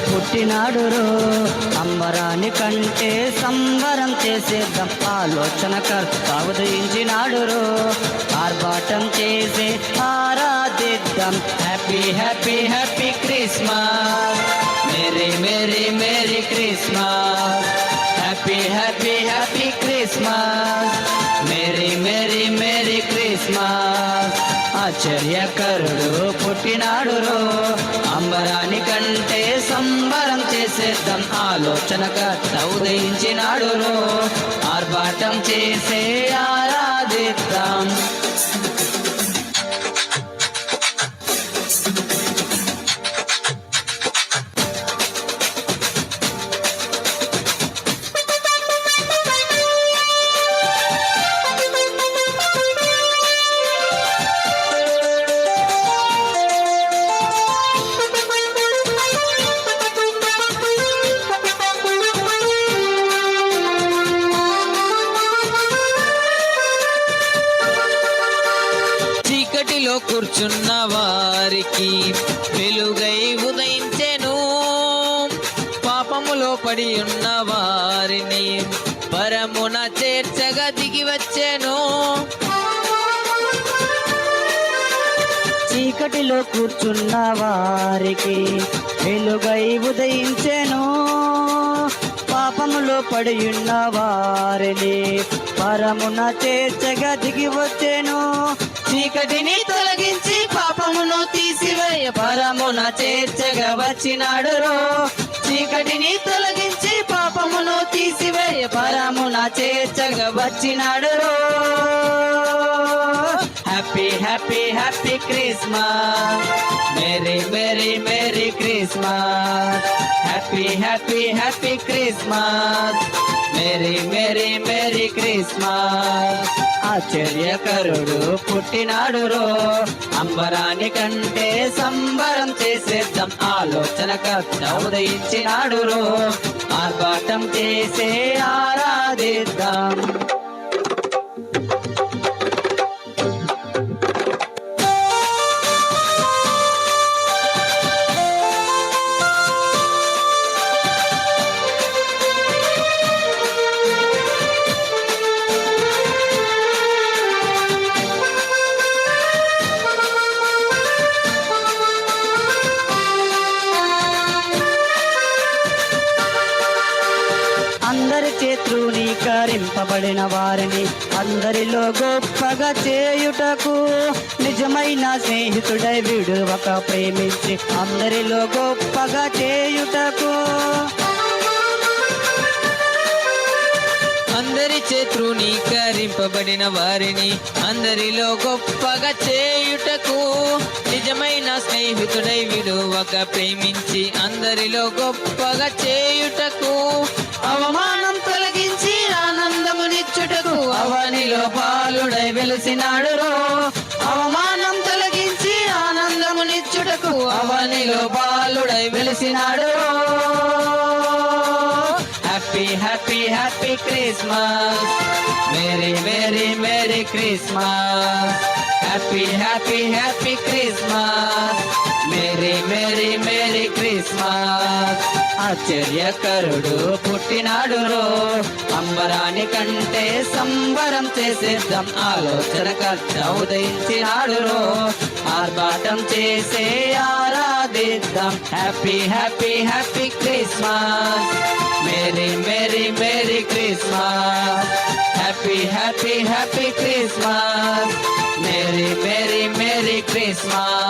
పుట్టినాడు రో. అంబరాని కంటే సంబరం చేసేద్దాం, ఆలోచనకర్త ఉదయించినాడు రో. ఆర్భాటం చేసే ఆరాధిద్దాం. Happy happy happy Christmas, merry merry merry Christmas. Happy happy happy Christmas, merry merry merry Christmas. ఆశ్చర్యకరుడు పుట్టినాడు రో. అంబరాని కంటే సంబరం చేసేద్దాం, ఆలోచనకర్త ఉదయించినాడు రో. ఆర్భాటం చేసే ఆరాధిద్దాం. చీకటిలో కూర్చున్న వారికి వెలుగై ఉదయించెను, పాపములో పడి ఉన్న వారిని పరమున చేర్చగా దిగి వచ్చెను. చీకటిలో కూర్చున్న వారికి వెలుగై ఉదయించెను, పాపములో పడి ఉన్న వారిని పరమున చేర్చగా దిగి వచ్చెను. చీకటిని తొలగించి పాపమును తీసివేయ పరమున చేర్చగా వచ్చినాడు రో. చీకటిని తొలగించి పాపమును తీసివేయ పరమున చేర్చగా వచ్చినాడు రో. Happy happy happy Christmas, merry merry merry Christmas. Happy happy happy Christmas, merry merry merry Christmas. ఆశ్చర్యకరుడు పుట్టినాడు రో. అంబరాని కంటే సంబరం చేసేద్దాం, ఆలోచనకర్త ఉదయించినాడు రో. ఆర్భాటం చేసే ఆరాధిద్దాం. అందరి చేతృణీకరింపబడిన వారిని అందరిలో గొప్పగా చేయుటకు, నిజమైన స్నేహితుడై విడువక ప్రేమించి అందరిలో గొప్పగా చేయుటకు. అందరి చేతృణీకరింపబడిన వారిని అందరిలో గొప్పగా చేయుటకు, నిజమైన స్నేహితుడై విడువక ప్రేమించి అందరిలో గొప్పగా చేయుటకు. అవమానం తొలగించి ఆనందమునిచ్చుటకు అవనిలో పాలుడై వెలిసినాడు రో. అవమానం తొలగించి ఆనందమునిచ్చుటకు అవనిలో పాలుడై వెలిసినాడు రో. Happy happy happy Christmas, merry merry merry Christmas. Happy happy happy Christmas, merry merry merry Christmas. ఆశ్చర్యకరుడు పుట్టినాడు రో. అంబరాని కంటే సంబరం చేసేద్దాం, ఆలోచనకర్త ఉదయించినాడు రో. ఆర్భాటం చేసే ఆరాధిద్దాం. Happy happy happy Christmas, merry merry merry Christmas. Happy happy happy Christmas, merry merry merry Christmas.